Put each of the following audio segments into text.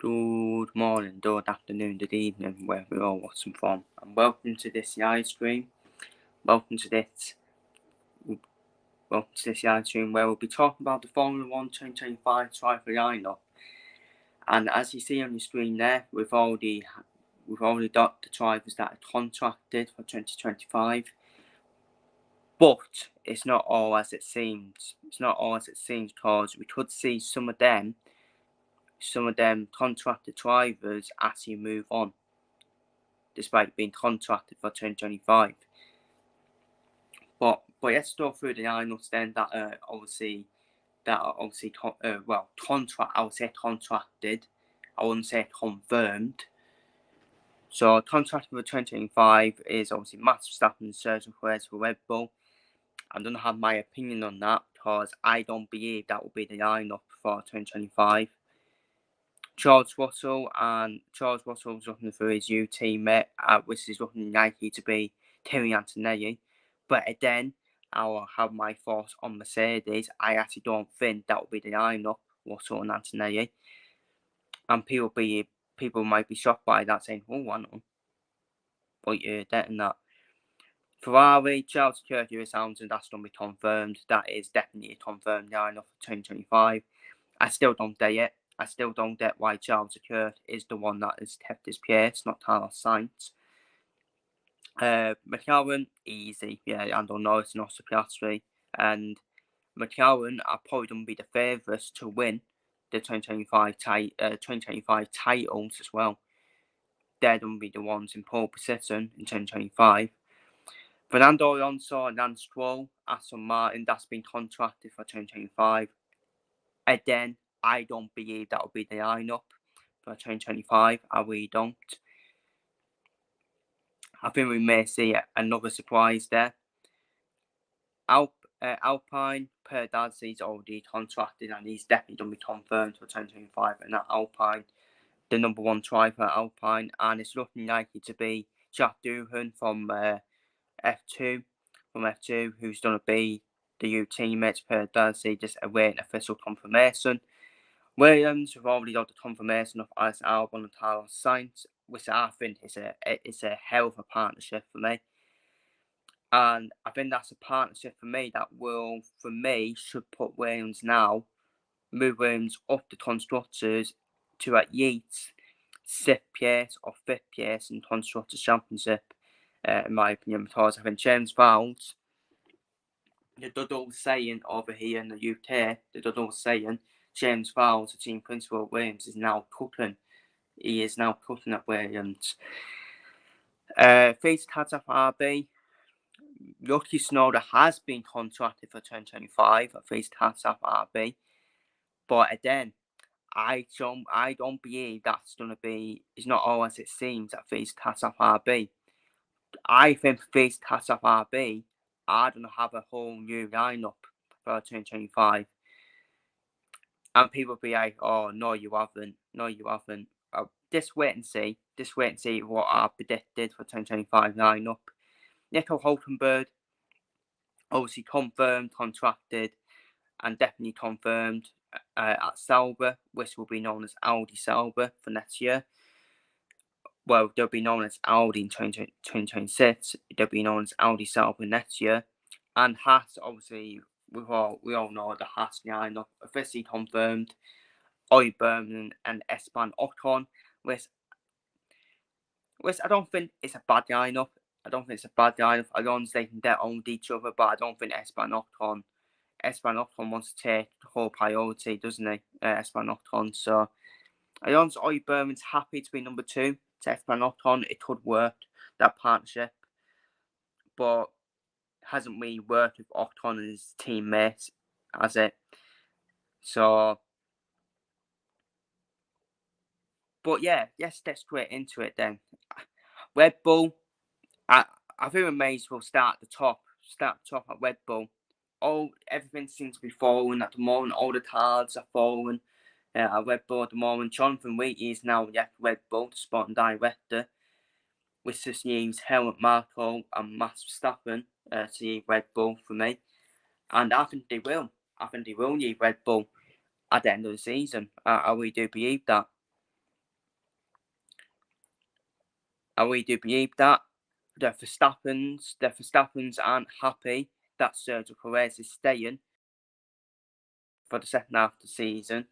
Good morning, good afternoon, good evening, wherever you're watching from, and welcome to this live stream. Welcome to this live stream where we'll be talking about the Formula 1 2025 driver lineup. And as you see on the screen there, we've already got the drivers that are contracted for 2025. But it's not all as it seems. It's not all as it seems, because we could see some of them contracted drivers actually move on, despite being contracted for 2025. But let's go through the lineups then that are obviously contract. I would say contracted. I wouldn't say confirmed. So contracted for 2025 is obviously Max Verstappen and Sergio Perez for Red Bull. I don't have my opinion on that because I don't believe that will be the lineup for 2025. George Russell's looking for his new teammate, which is looking likely to be Kimi Antonelli. But again, I'll have my thoughts on Mercedes. I actually don't think that will be the lineup, Russell and Antonelli. And people might be shocked by that, saying, "Oh, why not?" But you're dead in that. Ferrari, Charles Leclerc, Lewis Hamilton, that's going to be confirmed. That is definitely a confirmed lineup for 2025. I still don't get it. I still don't get why Charles Leclerc is the one that has kept his place, not Carlos Sainz. McLaren, easy. Yeah, I don't know. It's not Piastri. And McLaren are probably going to be the favourites to win the 2025 titles as well. They're going to be the ones in pole position in 2025. Fernando Alonso and Lance Stroll, Aston Martin, that's been contracted for 2025. Again, I don't believe that will be the lineup for 2025. I really don't. I think we may see another surprise there. Alpine, Perez is already contracted and he's definitely going to be confirmed for 2025. And that Alpine, the number one driver at Alpine, and it's looking likely to be Jack Doohan from F2, who's going to be the new teammate. Perez just awaiting official confirmation. Williams, we've already got the confirmation of Alex Albon and Carlos Sainz, which I think is a hell of a partnership for me. And I think that's a partnership for me that should put move Williams up the constructors to at least 6th place or 5th place in Constructors' Championship, in my opinion, because I think James Vowles, the Duddle saying over here in the UK, James Vowles, the team principal at Williams, is now cooking. He is now cooking at Williams. Face Tata RB, Yuki Tsunoda has been contracted for 2025 at Face Tata RB. But again, I don't believe that's going to be, it's not all as it seems at Face Tata RB. I think Face Tata RB are going to have a whole new lineup for 2025. And people will be like, "Oh, no, you haven't. No, you haven't." Just wait and see. What I predicted for 2025 lineup. Nico Hulkenberg, obviously confirmed, contracted, and definitely confirmed at Sauber, which will be known as Audi Sauber for next year. Well, they'll be known as Audi in 2026. They'll be known as Audi Sauber next year. And Haas, obviously, we all know the Haas lineup officially confirmed. Ollie Berman and Esteban Ocon, which I don't think it's a bad lineup. As long as they can get on with each other, but I don't think Esteban Ocon wants to take the whole priority, doesn't he? Esteban Ocon. So as long as Ollie Berman's happy to be number 2 to Esteban Ocon, it could work, that partnership. But hasn't really worked with Ocon and his teammates, has it? So, but yeah, let's get straight into it then. Red Bull, I think we may as well start at the top at Red Bull. Everything seems to be falling at the moment. All the cards are falling at Red Bull at the moment. Jonathan Wheatley is now left Red Bull, the sporting director, which just leaves Helmut Marko and Max Verstappen to leave Red Bull for me. And I think they will. I think they will leave Red Bull at the end of the season. I really do believe that. I really do believe that. The Verstappens aren't happy that Sergio Perez is staying for the second half of the season.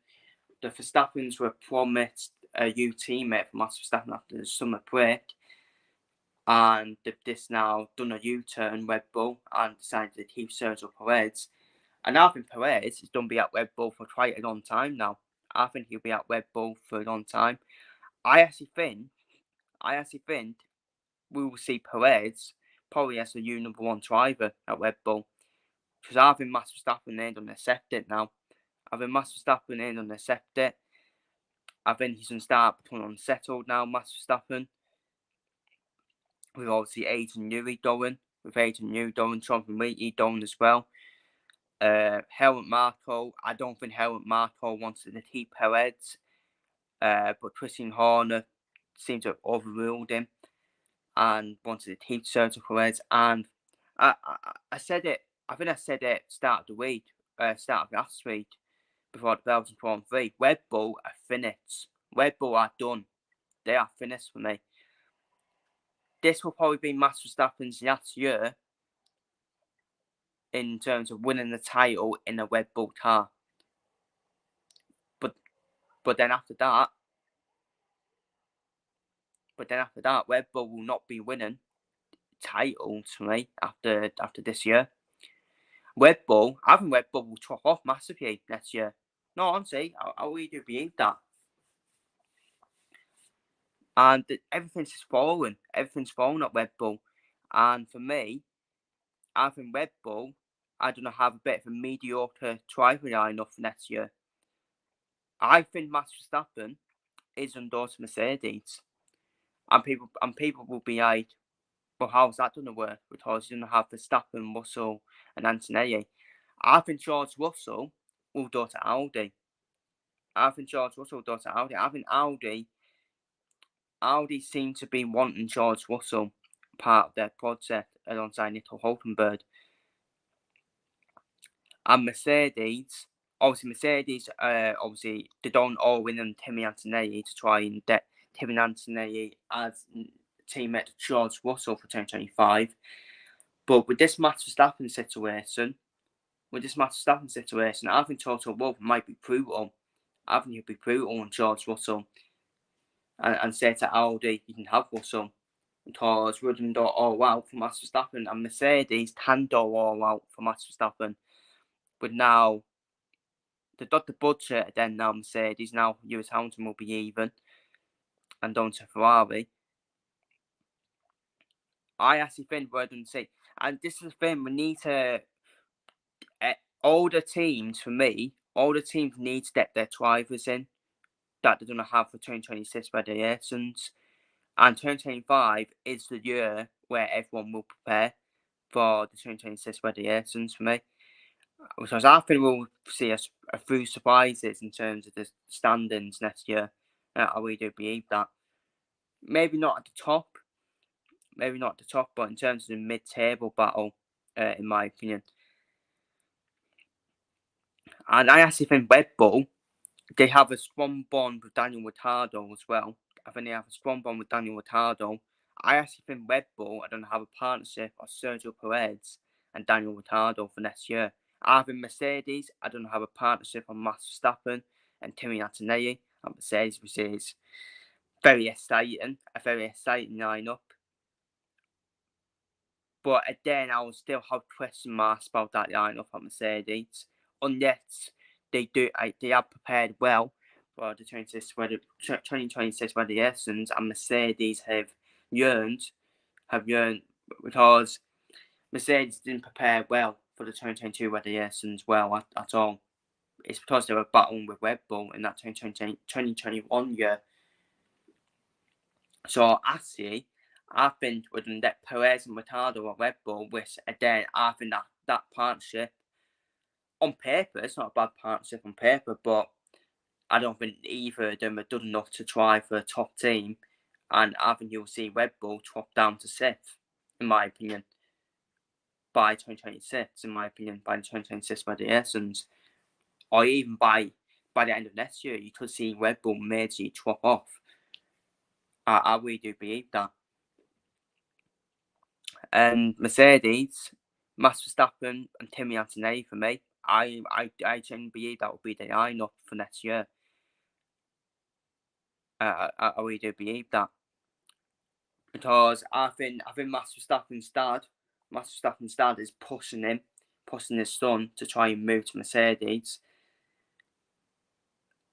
The Verstappens were promised a new teammate for Max Verstappen after the summer break, and they've just now done a U-turn, Red Bull, and decided to keep Sergio Perez. And I think Perez is going to be at Red Bull for quite a long time now. I think he'll be at Red Bull for a long time. I actually think we will see Perez probably as the new number one driver at Red Bull. Because I think Max Verstappen ain't going to accept it now. I think Max Verstappen ain't going to accept it. I think he's going to start becoming unsettled now, Max Verstappen. With obviously Adrian Newey going. With Adrian Newey going, Jonathan Wheatley going as well. Helmut Marko, I don't think Helmut Marko wants to keep Perez. But Christian Horner seems to have overruled him and wanted to keep Sergio Perez. And I said it, I think I said it start of the week, start of last week, before the Belgian Grand Prix. Red Bull are finished. Red Bull are done. They are finished for me. This will probably be Max Verstappen's last year in terms of winning the title in a Red Bull car. But then after that, Red Bull will not be winning titles for me after this year. Red Bull, I think Red Bull will chop off massively next year. No, honestly, I really do believe that. And everything's just falling. Everything's falling at Red Bull. And for me, I think Red Bull, I don't know, have a bit of a mediocre driver lineup for next year. I think Max Verstappen is endorsed Mercedes. And people will be like, well, how's that going to work? Because you're going to have Verstappen, Russell, and Antonelli. I think George Russell will go to Audi. I think Audi seem to be wanting George Russell part of their project alongside Nico Hulkenberg. And Mercedes, obviously, they don't all win on Kimi Antonelli to try and get Kimi Antonelli as teammate to George Russell for 2025. But with this Max Verstappen situation, I think Toto Wolff might be brutal. I think he'll be brutal on George Russell and say to Audi, you can have Russell. Because we're going to go all out for Max Verstappen, and Mercedes can go all out for Max Verstappen. But now, they've got the budget, then now Mercedes, now Lewis Hamilton will be even, and down to Ferrari. I actually think we're going to see, and this is the thing, we need to, all the teams need to get their drivers in that they're going to have for 2026 regulations. And 2025 is the year where everyone will prepare for the 2026 regulations for me. Because I think we'll see a few surprises in terms of the standings next year. I really do believe that. Maybe not at the top, but in terms of the mid-table battle, in my opinion. And I actually think Red Bull, they have a strong bond with Daniel Ricciardo as well. I think they have a strong bond with Daniel Ricciardo. I actually think Red Bull are going to have a partnership of Sergio Perez and Daniel Ricciardo for next year. I think Mercedes are going to have a partnership on Max Verstappen and Kimi Antonelli and Mercedes, which is a very exciting lineup. But again, I will still have question marks about that lineup at Mercedes, unless they have prepared well for the 2026 regulations, and Mercedes have yearned because Mercedes didn't prepare well for the 2022 regulations well at all. It's because they were battling with Red Bull in that 2021 year. So actually, I think we can get Perez and Ricciardo at Red Bull, which again, I think that partnership on paper, it's not a bad partnership on paper, but I don't think either of them are done enough to try for a top team. And I think you'll see Red Bull drop down to 6th, in my opinion, by 2026, by the 2026 regulations. Or even by the end of next year, you could see Red Bull majorly drop off. I really do believe that. And Mercedes, Max Verstappen and Kimi Antonelli for me. I genuinely believe that will be the lineup for next year. I really do believe that, because I think Max Verstappen's dad is pushing his son to try and move to Mercedes,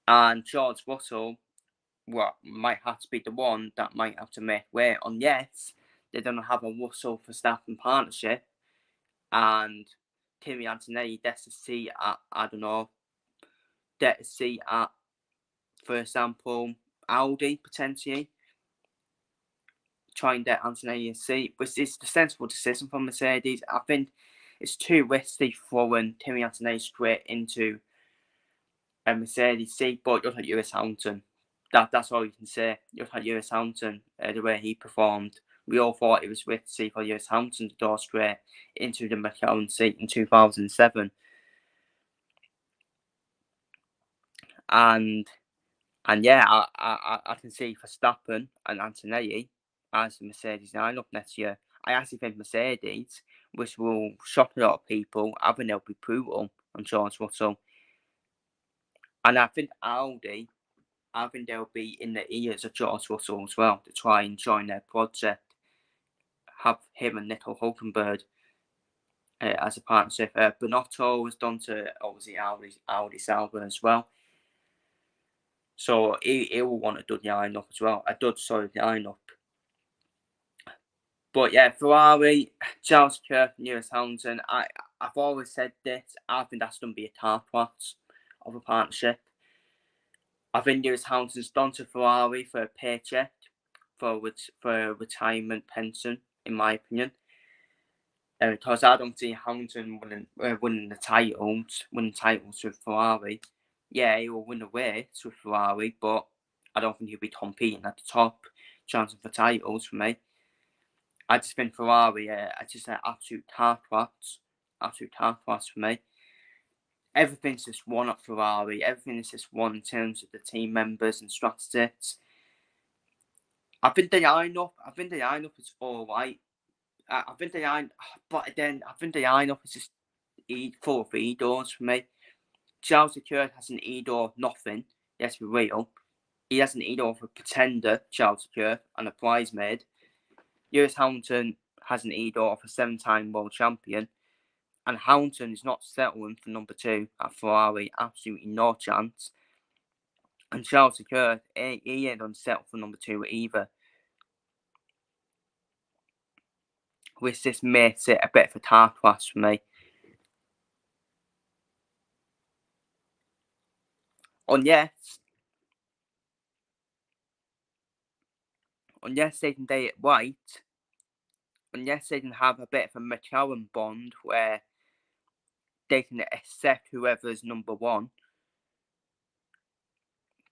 and George Russell, might have to be the one that might have to make way. And yes, they don't have a Russell Verstappen partnership, and Kimi Antonelli gets a seat at, for example, Audi potentially. Try and get Antonelli a seat, which is the sensible decision from Mercedes. I think it's too risky throwing Kimi Antonelli straight into a Mercedes seat, but look at Lewis Hamilton. That's all you can say. Look at Lewis Hamilton, the way he performed. We all thought it was risky for Lewis Hamilton to go straight into the McLaren seat in 2007. And yeah, I can see Verstappen and Antonelli as the Mercedes lineup next year. I actually think Mercedes, which will shock a lot of people, I think they'll be brutal on George Russell. And I think Audi, they'll be in the ears of George Russell as well to try and join their project. Have him and Nico Hulkenberg as a partnership. Binotto was done to obviously Audi Sauber as well. So he will want a Dutch lineup as well. A Dutch solid lineup. But yeah, Ferrari, Charles Leclerc, Lewis Hamilton. I've always said this. I think that's going to be a tar-twat of a partnership. I think Lewis Hamilton's done to Ferrari for a paycheck, for a retirement pension, in my opinion. Because I don't see Hamilton winning titles with Ferrari. Yeah, he will win the race with Ferrari, but I don't think he'll be competing at the top, chancing for titles for me. I just think Ferrari are just an absolute tar-twats for me. Everything's just one at Ferrari. Everything is just one in terms of the team members and strategies. I think the lineup is all right. But then I think the lineup is just full of egos for me. Charles Leclerc has an ego of nothing. Let's be real. He has an ego of a pretender, Charles Leclerc, and a bridesmaid. Lewis Hamilton has an ego of a 7-time world champion, and Hamilton is not settling for number 2 at Ferrari. Absolutely no chance. And Charles Leclerc, he ain't going to settle for number 2 either. Which just makes it a bit of a tar-twat for me. And yes, they can do it right, and yes, they can have a bit of a McLaren bond where they can accept whoever's number 1.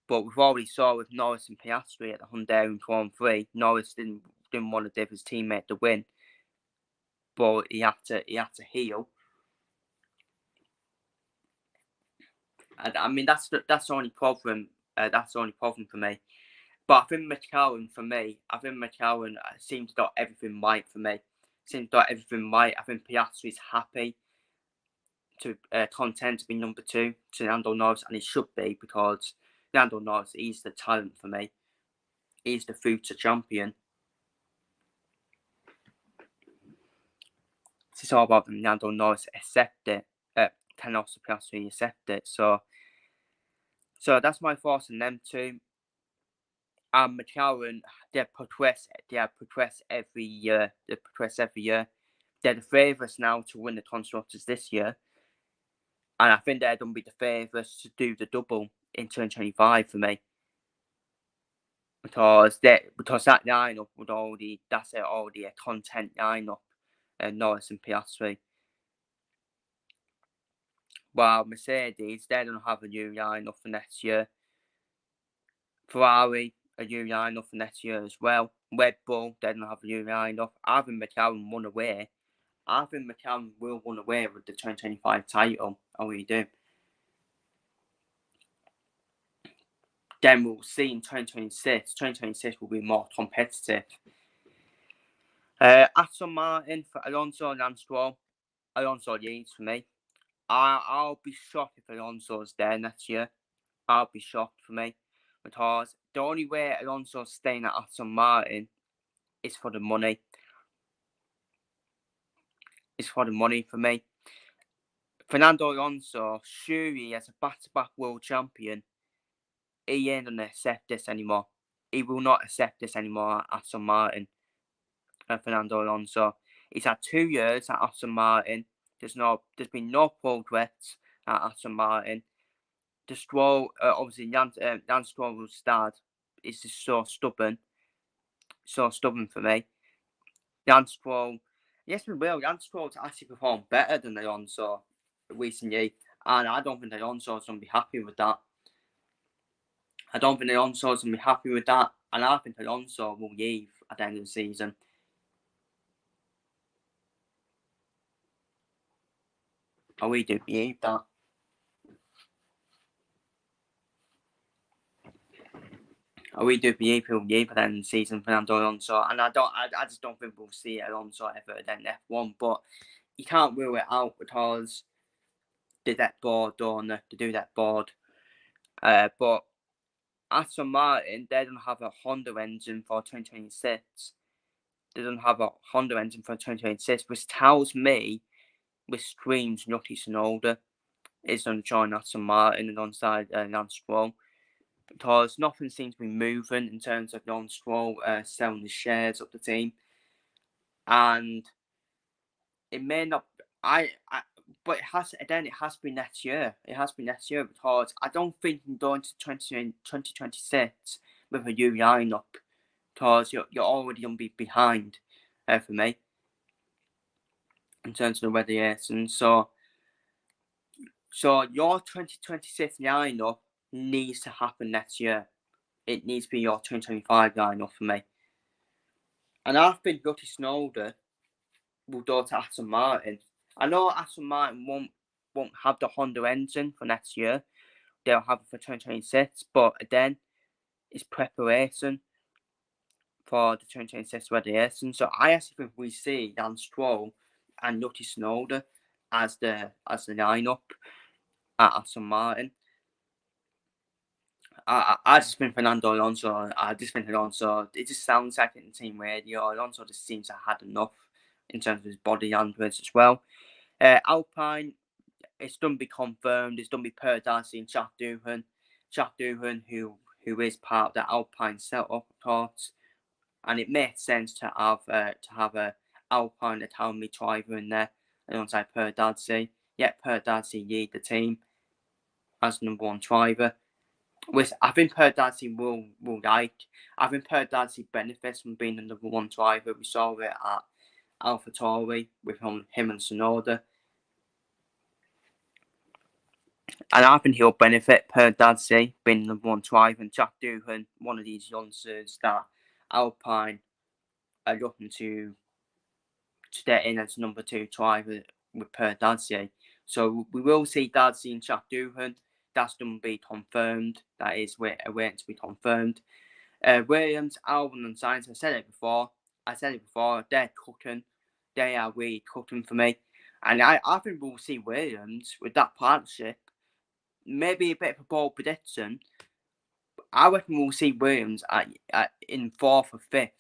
But we've already saw with Norris and Piastri at the Hungarian Grand Prix, Norris didn't want to give his teammate the win, but he had to heel. And I mean that's the only problem. That's the only problem for me. But I think McLaren seems to got everything right for me. Seems to got everything right. I think Piastri's happy to content to be number 2 to Lando Norris, and he should be, because Lando Norris, he's the talent for me. He's the future champion. It's all about Lando Norris accept it. Can also Piastri accept it? So that's my thoughts on them two. And McLaren, they progress every year. They're the favourites now to win the constructors this year, and I think they're going to be the favourites to do the double in 2025 for me. Because that lineup that's already a content lineup, Norris and Piastri. While Mercedes, they don't have a new lineup for next year. Ferrari, a new lineup for next year as well. Red Bull, they don't have a new lineup. I think McLaren won away. I think McLaren will run away with the 2025 title. I really do. Then we'll see in 2026. 2026 will be more competitive. Aston Martin for Alonso and Lance Stroll. Alonso leads for me. I'll be shocked if Alonso's there next year. I'll be shocked for me. Because the only way Alonso's staying at Aston Martin is for the money. It's for the money for me. Fernando Alonso, surely as a back-to-back world champion, he ain't gonna accept this anymore. He will not accept this anymore at Aston Martin. Fernando Alonso. He's had 2 years at Aston Martin. There's been no progress at Aston Martin. The Stroll, obviously, Lance Stroll's dad is just so stubborn for me. Lance Stroll, yes, we will. Lance Stroll's actually performed better than Alonso recently, and I don't think Alonso's going to be happy with that. and I think Alonso will leave at the end of the season. We do believe that. We do believe he'll leave at the end of the season, Fernando Alonso, and I just don't think we'll see Alonso ever again in F1. But you can't rule it out because they're that bored, don't they? They do that bored. But Aston Martin, they don't have a Honda engine for 2026. They don't have a Honda engine for 2026, which tells me, which screams Yuki Tsunoda is going to join Aston Martin alongside Lance Stroll. Because nothing seems to be moving in terms of Lance Stroll selling the shares of the team. And it may not... But it has to be next year. It has to be next year because I don't think you can go into 2026 with a new lineup because you're already going to be behind for me in terms of the radiation. So your 2026 lineup needs to happen next year. It needs to be your 2025 lineup for me. And I think Yuki Tsunoda will go to Aston Martin. I know Aston Martin won't have the Honda engine for next year. They'll have it for 2026, but then it's preparation for the 2026 radiation. So I actually think we see Lance Stroll and Yuki Tsunoda as the lineup at Aston Martin. I just think Fernando Alonso. It just sounds like in team radio. Alonso just seems to have had enough in terms of his body language as well. Alpine, it's done be confirmed. It's done be Per Darcy and Jack Doohan. Jack Doohan, who is part of the Alpine setup, of course, and it makes sense to have a Alpine Academy driver in there alongside Per Darcy. Yet Per Darcy lead the team as number one driver, which I think Per Darcy will like. I think Per Darcy benefits from being the number one driver. We saw it at AlphaTauri with him and Tsunoda. And I think he'll benefit Per Darcy being the number one driver, and Jack Doohan, one of these youngsters that Alpine are looking to get in as number two driver with Per Darcy. So we will see Darcy and Jack Doohan. That's going to be confirmed. That is waiting to be confirmed. Williams, Albon, and Sainz. I said it before. They're cooking. They are really cooking for me. And I think we'll see Williams with that partnership. Maybe a bit of a bold prediction. I reckon we'll see Williams in 4th or 5th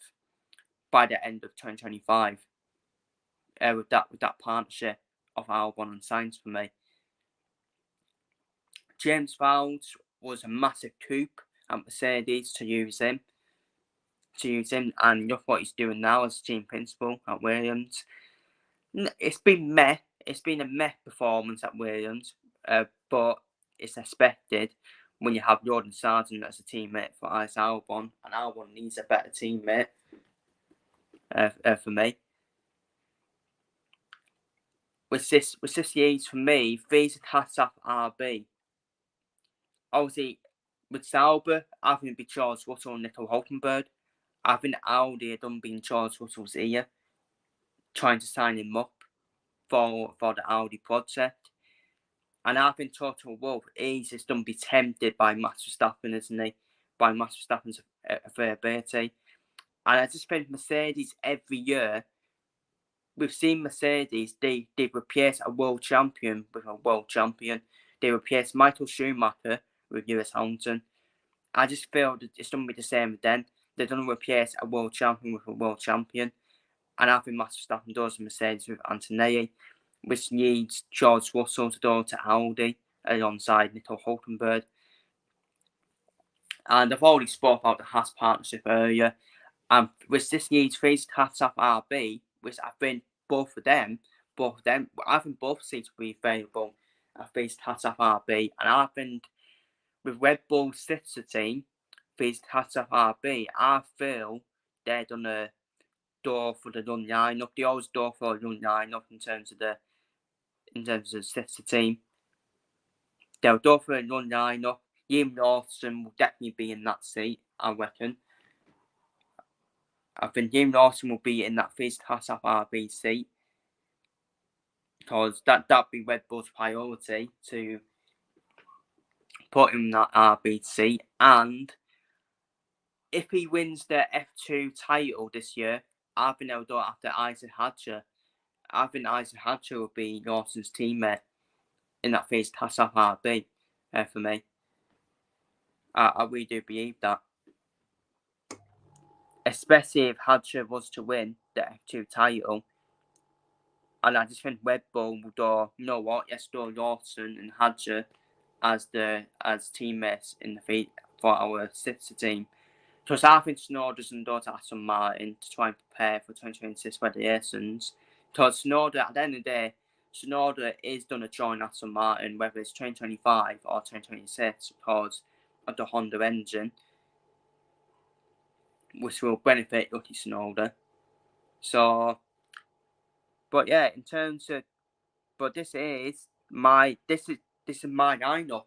by the end of 2025. With that partnership of Albon and Sainz for me. James Vowles was a massive coup at Mercedes to use him, and look what he's doing now as team principal at Williams. It's been meh. It's been a meh performance at Williams, but it's expected when you have Jordan Sargent as a teammate for Alex Albon, and Albon needs a better teammate for me. With this year's for me, these cuts up RB. Obviously, with Sauber, I think it'd be George Russell and Nico Hulkenberg. I think Audi had done being George Russell's ear, trying to sign him up for the Audi project. And I think Toto Wolff is just done be tempted by Max Verstappen, isn't he? By Max Verstappen's availability. And I just think Mercedes every year we've seen Mercedes, they replace a world champion with a world champion. They replace Michael Schumacher with Lewis Hamilton. I just feel that it's going to be the same then. They're going to replace a world champion with a world champion. And I think Max Verstappen does Mercedes with Antonelli, which needs George Russell to go to Audi alongside Nico Hulkenberg. And I've already spoke about the Haas partnership earlier. Which this needs three cats off RB, which I think both of them, I think both seats will be available at face cats off RB. And I think with Red Bull sister team, face cats off RB, I feel they're gonna door for the run lineup. They always door for a run lineup in terms of the sister team. They'll door for a run lineup. Liam Lawson will definitely be in that seat, I reckon. I think Liam Lawson will be in that first class of RB seat because that'd be Red Bull's priority to put him in that RB seat. And if he wins the F2 title this year, I think they'll do it after Isaac Hadjar. I think Isaac Hadjar will be Lawson's teammate in that first class of RB for me. I really do believe that. Especially if Hadjar was to win the F2 title. And I just think Red Bull will do, you know what, let's do Lawson and Hadjar as teammates in the field for our sister team. Because I think Tsunoda's and daughter Aston Martin to try and prepare for 2026 regulations. Because Tsunoda, at the end of the day, Tsunoda is going to join Aston Martin, whether it's 2025 or 2026, because of the Honda engine, which will benefit Yuki Tsunoda. So, but yeah, in terms of, but this is my lineup.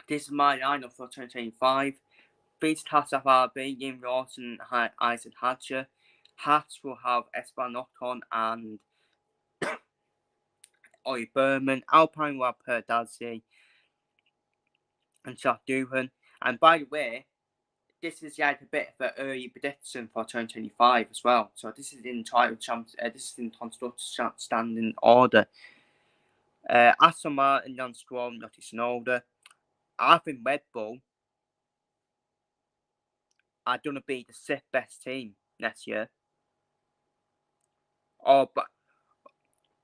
This is my lineup for 2025. Face class of RB, Liam Lawson, Isaac Hadjar. Haas will have Esteban Ocon and Ollie Berman. Alpine will have Per Dazi and Jack Doohan. And by the way, this is like a bit of an early prediction for 2025 as well. So this is in title champs. This is in constructor standing order. Aston Martin, Jan Stroll, Yuki Tsunoda. I think Red Bull are going to be the sixth best team next year. But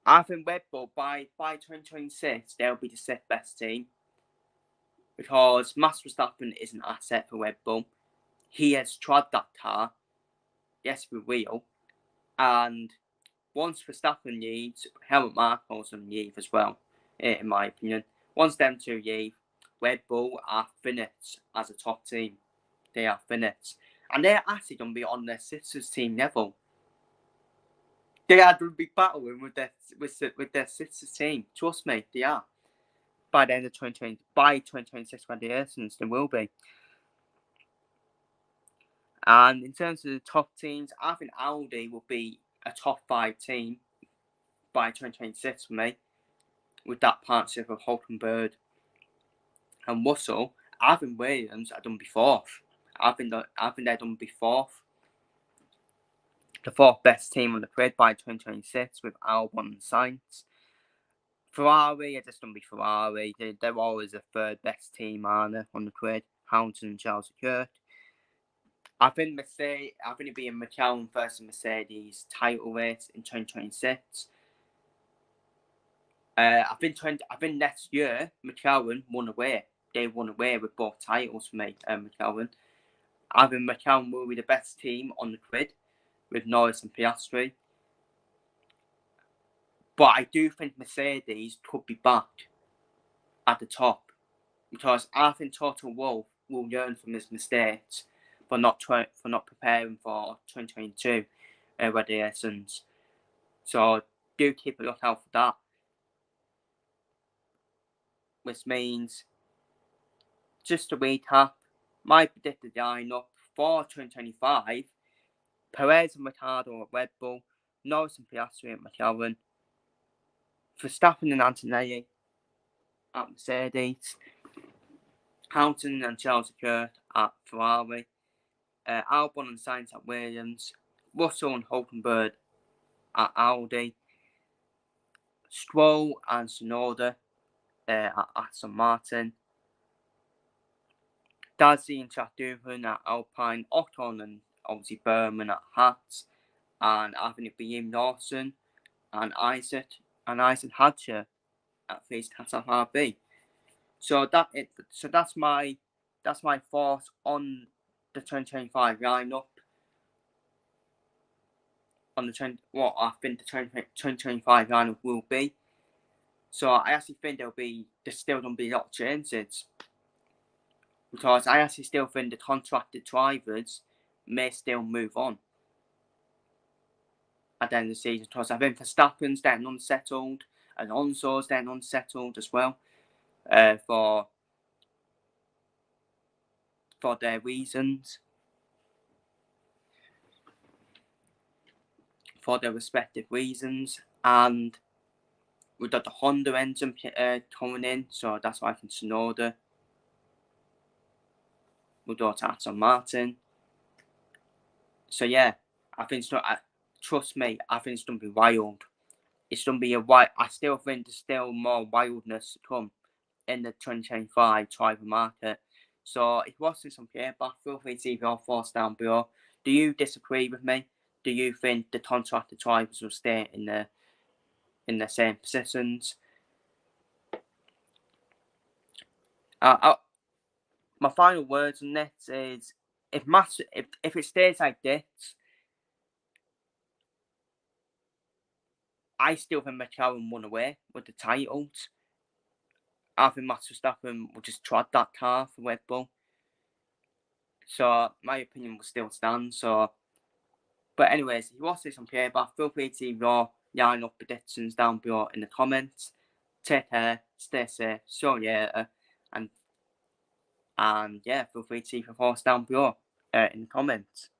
I think Red Bull by 2026 they'll be the sixth best team because Max Verstappen is an asset for Red Bull. He has tried that car. Yes, we will. And once Verstappen leaves, Helmut Marko will leave as well, in my opinion. Once them two leave, Red Bull are finished as a top team. They are finished. And they're actually going to be on their sisters team level. They are going to be battling with their sisters team. Trust me, they are. By the end of 2020, by 2026 regulations, they will be. And in terms of the top teams, I think Audi will be a top 5 team by 2026 for me, with that partnership of Hulkenberg and Russell. I think Williams are done be fourth. I think they're done be fourth. The fourth best team on the grid by 2026 with Albon and Sainz. Ferrari are just going to be Ferrari. They're always the third best team on the grid. Hamilton and Charles Leclerc. I think it'll be a McLaren versus Mercedes title race in 2026. I think next year McLaren won away. They won away with both titles for me. McLaren. I think McLaren will be the best team on the grid with Norris and Piastri. But I do think Mercedes could be back at the top because I think Toto Wolff will learn from his mistakes for not preparing for 2022 regulations. So do keep a lookout for that. Which means, just to recap, my predicted lineup for 2025: Perez and Ricciardo at Red Bull, Norris and Piastri at McLaren, Verstappen and Antonelli at Mercedes, Hamilton and Charles Leclerc at Ferrari, Albon and Sainz at Williams, Russell and Hulkenberg at Audi, Stroll and Tsunoda at Aston Martin, Gasly and Chatduhan at Alpine, Ocon and obviously Berman at Haas, and having it be Lawson and Isaac Hadger at Face Haas RB. So that's my thoughts on the 2025 lineup. On what I think the 2025 lineup will be. So I actually think there's still going to be a lot of changes. Because I actually still think the contracted drivers may still move on at the end of the season. Because I think Verstappen's getting unsettled, and Alonso's getting unsettled as well for their reasons. For their respective reasons. And we've got the Honda engine coming in, so that's why I think Tsunoda will go to Aston Martin. So yeah, I think trust me, I think it's going to be wild. It's going to be I still think there's still more wildness to come in the 2025 driver market. So if you want to see some feedback, feel free to leave your thoughts down below. Do you disagree with me? Do you think the contracted drivers will stay in the same positions? My final words on this is if it stays like this, I still think McLaren won away with the titles. I think Max Verstappen will just trod that car for Red Bull. So my opinion will still stand. So, but anyways, if you want to see some feedback, feel free to leave your lineup predictions down below in the comments. Take care, stay safe, so yeah, and yeah, feel free to leave your thoughts down below in the comments.